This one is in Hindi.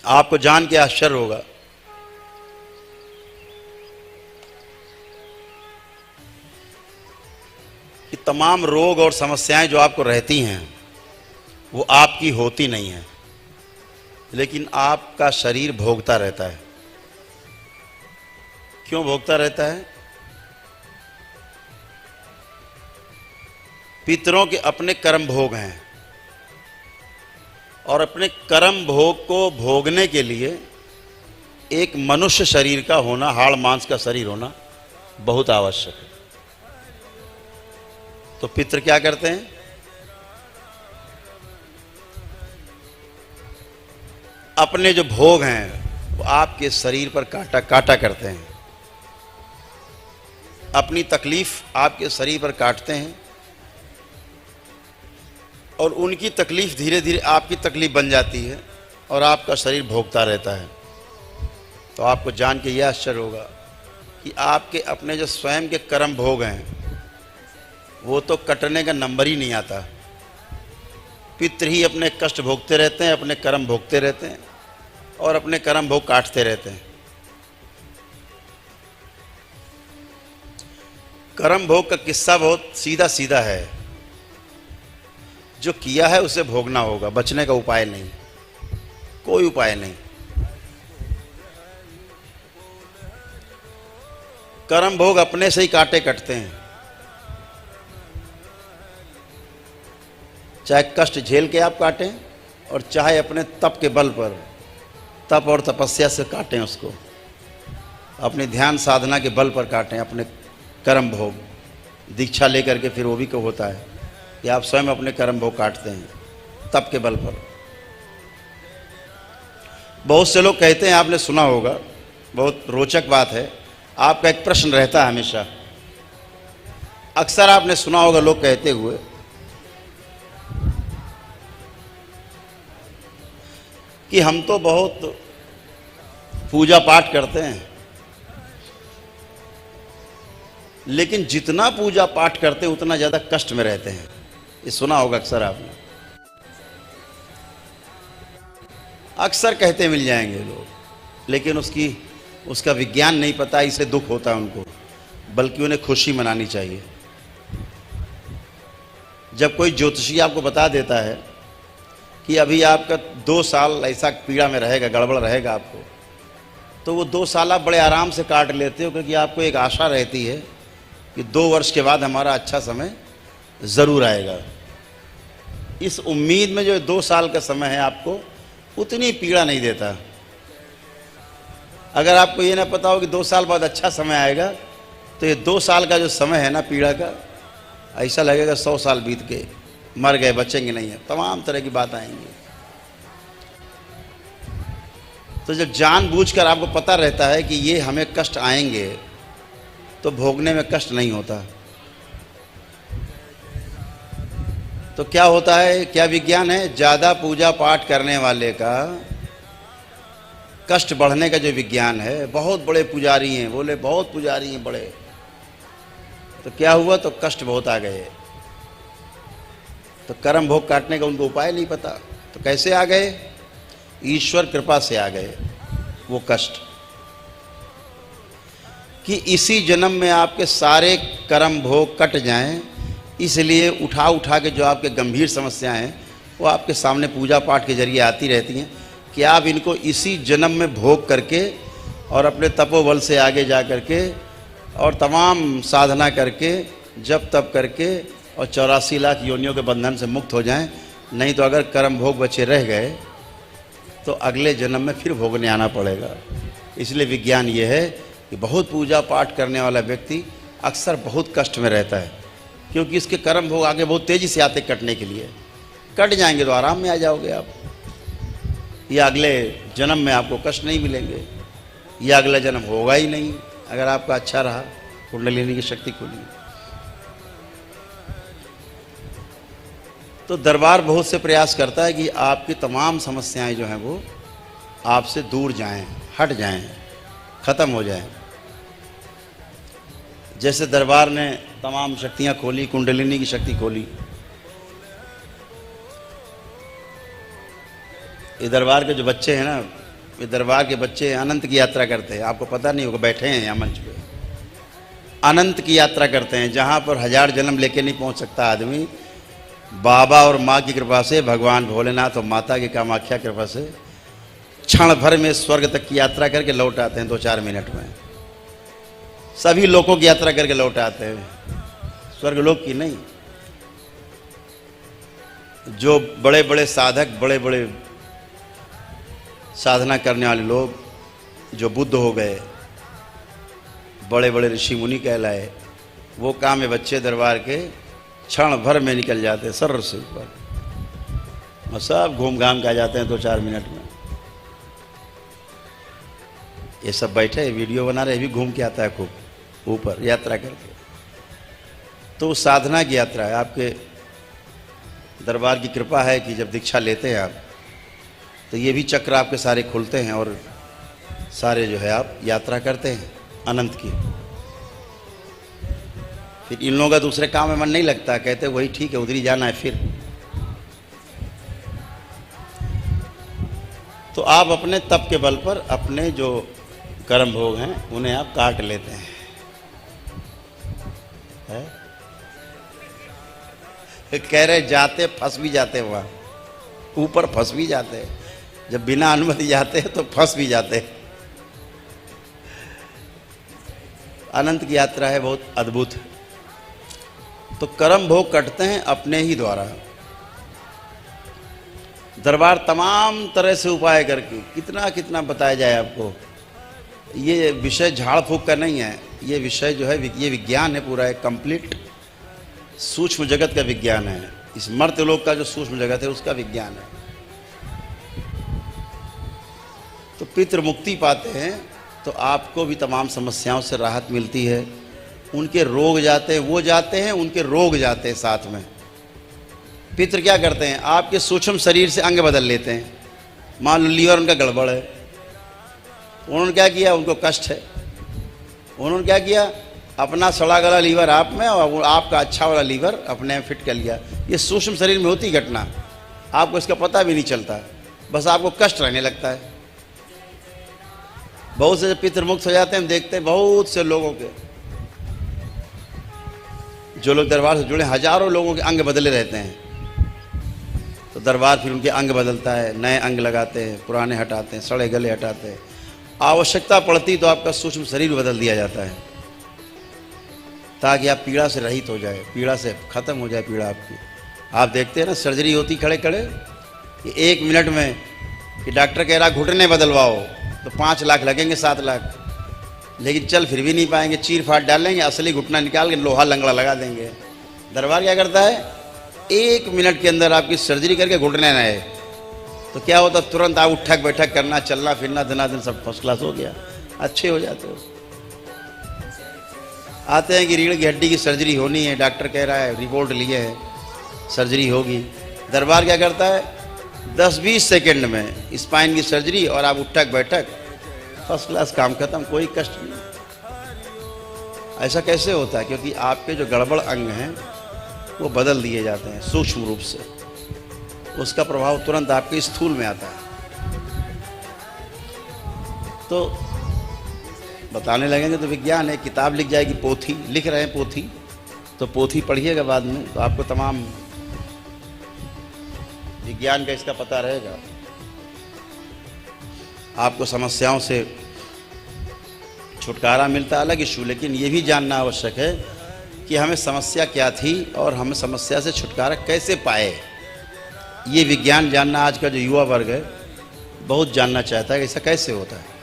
आपको जान के आश्चर्य होगा कि तमाम रोग और समस्याएं जो आपको रहती हैं वो आपकी होती नहीं हैं, लेकिन आपका शरीर भोगता रहता है। क्यों भोगता रहता है? पितरों के अपने कर्म भोग हैं और अपने कर्म भोग को भोगने के लिए एक मनुष्य शरीर का होना, हाड़ मांस का शरीर होना बहुत आवश्यक है। तो पितर क्या करते हैं? अपने जो भोग हैं वो आपके शरीर पर काटा काटा करते हैं, अपनी तकलीफ आपके शरीर पर काटते हैं और उनकी तकलीफ धीरे धीरे आपकी तकलीफ बन जाती है और आपका शरीर भोगता रहता है। तो आपको जान के यह आश्चर्य होगा कि आपके अपने जो स्वयं के कर्म भोग हैं वो तो कटने का नंबर ही नहीं आता। पितृ ही अपने कष्ट भोगते रहते हैं, अपने कर्म भोगते रहते हैं और अपने कर्म भोग काटते रहते हैं। कर्म भोग का किस्सा बहुत सीधा सीधा है। जो किया है उसे भोगना होगा, बचने का उपाय नहीं, कोई उपाय नहीं। कर्म भोग अपने से ही काटे कटते हैं। चाहे कष्ट झेल के आप काटें और चाहे अपने तप के बल पर, तप और तपस्या से काटें उसको, अपने ध्यान साधना के बल पर काटें अपने कर्म भोग। दीक्षा लेकर के फिर वो भी क्यों होता है कि आप स्वयं अपने कर्म भोग काटते हैं तप के बल पर। बहुत से लोग कहते हैं, आपने सुना होगा, बहुत रोचक बात है, आपका एक प्रश्न रहता है हमेशा, अक्सर आपने सुना होगा लोग कहते हुए कि हम तो बहुत पूजा पाठ करते हैं, लेकिन जितना पूजा पाठ करते हैं उतना ज़्यादा कष्ट में रहते हैं। ये सुना होगा अक्सर आपने, अक्सर कहते मिल जाएंगे लोग, लेकिन उसका विज्ञान नहीं पता, इससे दुख होता है उनको, बल्कि उन्हें खुशी मनानी चाहिए। जब कोई ज्योतिषी आपको बता देता है कि अभी आपका 2 साल ऐसा पीड़ा में रहेगा, गड़बड़ रहेगा आपको, तो वो 2 साल आप बड़े आराम से काट लेते हो, क्योंकि आपको एक आशा रहती है कि 2 वर्ष के बाद हमारा अच्छा समय ज़रूर आएगा। इस उम्मीद में जो 2 साल का समय है आपको उतनी पीड़ा नहीं देता। अगर आपको ये ना पता हो कि 2 साल बाद अच्छा समय आएगा, तो ये 2 साल का जो समय है ना पीड़ा का, ऐसा लगेगा 100 साल बीत के मर गए, बचेंगे नहीं है, तमाम तरह की बात आएंगी। तो जब जानबूझकर आपको पता रहता है कि ये हमें कष्ट आएंगे, तो भोगने में कष्ट नहीं होता। तो क्या होता है, क्या विज्ञान है? ज़्यादा पूजा पाठ करने वाले का कष्ट बढ़ने का जो विज्ञान है, बहुत बड़े पुजारी हैं, बोले बहुत पुजारी हैं बड़े, तो क्या हुआ, तो कष्ट बहुत आ गए। तो कर्म भोग काटने का उनको उपाय नहीं पता, तो कैसे आ गए? ईश्वर कृपा से आ गए वो कष्ट, कि इसी जन्म में आपके सारे कर्म भोग कट जाएं। इसलिए उठा उठा के जो आपके गंभीर समस्याएं हैं वो आपके सामने पूजा पाठ के जरिए आती रहती हैं, कि आप इनको इसी जन्म में भोग करके और अपने तपोबल से आगे जा करके और तमाम साधना करके, जप तप करके और 84 लाख योनियों के बंधन से मुक्त हो जाएं। नहीं तो अगर कर्म भोग बचे रह गए तो अगले जन्म में फिर भोगने आना पड़ेगा। इसलिए विज्ञान ये है कि बहुत पूजा पाठ करने वाला व्यक्ति अक्सर बहुत कष्ट में रहता है, क्योंकि इसके कर्म भोग आगे बहुत तेज़ी से आते कटने के लिए। कट जाएंगे तो आराम में आ जाओगे आप, या अगले जन्म में आपको कष्ट नहीं मिलेंगे, या अगला जन्म होगा ही नहीं अगर आपका अच्छा रहा, कुंडलिनी की शक्ति खुली। तो दरबार बहुत से प्रयास करता है कि आपकी तमाम समस्याएं जो हैं वो आपसे दूर जाएं, हट जाएं, ख़त्म हो जाएं। जैसे दरबार ने तमाम शक्तियां खोली, कुंडलिनी की शक्ति खोली, ये दरबार के जो बच्चे हैं ना, ये दरबार के बच्चे अनंत की यात्रा करते हैं, आपको पता नहीं होगा, बैठे हैं यहाँ मंच पे। अनंत की यात्रा करते हैं, जहाँ पर 1000 जन्म लेके नहीं पहुँच सकता आदमी, बाबा और माँ की कृपा से, भगवान भोलेनाथ और माता की कामाख्या कृपा से क्षण भर में स्वर्ग तक की यात्रा करके लौट आते हैं 2-4 मिनट में। सभी लोगों की यात्रा करके लौट आते हैं, स्वर्गलोक की नहीं। जो बड़े बड़े साधक, बड़े बड़े साधना करने वाले लोग, जो बुद्ध हो गए, बड़े बड़े ऋषि मुनि कहलाए, वो काम है बच्चे दरबार के क्षण भर में निकल जाते हैं सर से ऊपर, और सब घूम घाम के आ जाते हैं 2-4 मिनट में। ये सब बैठे वीडियो बना रहे, भी घूम के आता है खूब ऊपर यात्रा करके। तो साधना की यात्रा है। आपके दरबार की कृपा है कि जब दीक्षा लेते हैं आप, तो ये भी चक्र आपके सारे खुलते हैं और सारे जो है आप यात्रा करते हैं अनंत की। फिर इन लोगों का दूसरे काम में मन नहीं लगता, कहते वही ठीक है, उधर ही जाना है फिर। तो आप अपने तप के बल पर अपने जो कर्म भोग हैं उन्हें आप काट लेते हैं, है? कह रहे जाते फंस भी जाते, वहाँ ऊपर फंस भी जाते, जब बिना अनुमति जाते हैं तो फंस भी जाते। अनंत की यात्रा है, बहुत अद्भुत। तो कर्म भोग कटते हैं अपने ही द्वारा। दरबार तमाम तरह से उपाय करके, कितना कितना बताया जाए आपको। ये विषय झाड़ फूक का नहीं है, ये विषय जो है ये विज्ञान है पूरा, एक कंप्लीट सूक्ष्म जगत का विज्ञान है। इस मर्त्यलोक का जो सूक्ष्म जगत है उसका विज्ञान है। तो पितृ मुक्ति पाते हैं तो आपको भी तमाम समस्याओं से राहत मिलती है। उनके रोग जाते हैं, वो जाते हैं, उनके रोग जाते हैं साथ में। पितृ क्या करते हैं, आपके सूक्ष्म शरीर से अंग बदल लेते हैं। मान लो लीवर उनका गड़बड़ है, उन्होंने क्या किया, उनको कष्ट है, उन्होंने क्या किया, अपना सड़ा गला लीवर आप में और आपका अच्छा वाला लीवर अपने में फिट कर लिया। ये सूक्ष्म शरीर में होती घटना, आपको इसका पता भी नहीं चलता, बस आपको कष्ट रहने लगता है। बहुत से जब पितृ मुक्त हो जाते हैं, हम देखते हैं बहुत से लोगों के, जो लोग दरबार से जुड़े, हजारों लोगों के अंग बदले रहते हैं। तो दरबार फिर उनके अंग बदलता है, नए अंग लगाते हैं, पुराने हटाते हैं, सड़े गले हटाते हैं। आवश्यकता पड़ती तो आपका सूक्ष्म शरीर बदल दिया जाता है, ताकि आप पीड़ा से रहित हो जाए, पीड़ा से खत्म हो जाए पीड़ा आपकी। आप देखते हैं ना, सर्जरी होती खड़े खड़े, कि 1 मिनट में कि डॉक्टर कह रहा घुटने बदलवाओ तो 5 लाख लगेंगे, 7 लाख, लेकिन चल फिर भी नहीं पाएंगे, चीर फाड़ डालेंगे, असली घुटना निकाल के लोहा लंगड़ा लगा देंगे। दरबार क्या करता है, 1 मिनट के अंदर आपकी सर्जरी करके घुटने न आए तो क्या होता, तुरंत आप उठक बैठक करना, चलना फिरना, धनाधन सब फर्स्ट क्लास हो गया, अच्छे हो जाते हो। आते हैं कि रीढ़ की हड्डी की सर्जरी होनी है, डॉक्टर कह रहा है, रिपोर्ट लिए है, सर्जरी होगी। दरबार क्या करता है, 10-20 सेकंड में स्पाइन की सर्जरी और आप उठक बैठक, फर्स्ट क्लास, काम खत्म, कोई कष्ट नहीं। ऐसा कैसे होता है, क्योंकि आपके जो गड़बड़ अंग हैं वो बदल दिए जाते हैं सूक्ष्म रूप से, उसका प्रभाव तुरंत आपके स्थूल में आता है। तो बताने लगेंगे तो विज्ञान है, किताब लिख जाएगी, पोथी लिख रहे हैं, पोथी तो पोथी पढ़िएगा बाद में, तो आपको तमाम विज्ञान का इसका पता रहेगा। आपको समस्याओं से छुटकारा मिलता, अलग इशू, लेकिन ये भी जानना आवश्यक है कि हमें समस्या क्या थी और हम समस्या से छुटकारा कैसे पाए। ये विज्ञान जानना आज का जो युवा वर्ग है बहुत जानना चाहता है कि ऐसा कैसे होता है।